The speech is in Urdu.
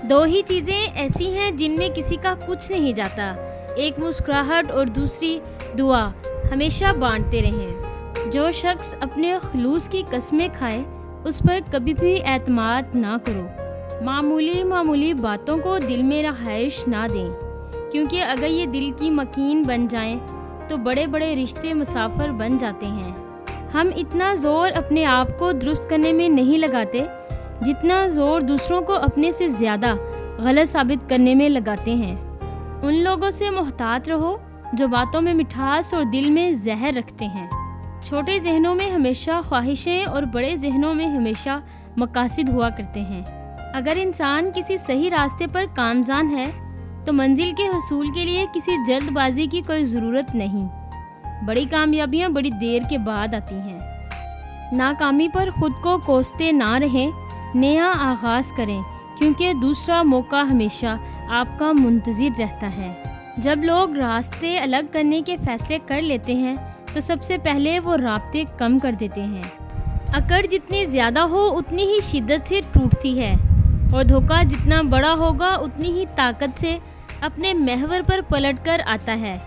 دو ہی چیزیں ایسی ہیں جن میں کسی کا کچھ نہیں جاتا، ایک مسکراہٹ اور دوسری دعا۔ ہمیشہ بانٹتے رہیں۔ جو شخص اپنے خلوص کی قسمیں کھائے اس پر کبھی بھی اعتماد نہ کرو۔ معمولی باتوں کو دل میں رہائش نہ دیں، کیونکہ اگر یہ دل کی مکین بن جائیں تو بڑے بڑے رشتے مسافر بن جاتے ہیں۔ ہم اتنا زور اپنے آپ کو درست کرنے میں نہیں لگاتے جتنا زور دوسروں کو اپنے سے زیادہ غلط ثابت کرنے میں لگاتے ہیں۔ ان لوگوں سے محتاط رہو جو باتوں میں مٹھاس اور دل میں زہر رکھتے ہیں۔ چھوٹے ذہنوں میں ہمیشہ خواہشیں اور بڑے ذہنوں میں ہمیشہ مقاصد ہوا کرتے ہیں۔ اگر انسان کسی صحیح راستے پر گامزن ہے تو منزل کے حصول کے لیے کسی جلد بازی کی کوئی ضرورت نہیں۔ بڑی کامیابیاں بڑی دیر کے بعد آتی ہیں۔ ناکامی پر خود کو کوستے نہ رہیں، نیا آغاز کریں، کیونکہ دوسرا موقع ہمیشہ آپ کا منتظر رہتا ہے۔ جب لوگ راستے الگ کرنے کے فیصلے کر لیتے ہیں تو سب سے پہلے وہ رابطے کم کر دیتے ہیں۔ اکڑ جتنی زیادہ ہو اتنی ہی شدت سے ٹوٹتی ہے، اور دھوکہ جتنا بڑا ہوگا اتنی ہی طاقت سے اپنے محور پر پلٹ کر آتا ہے۔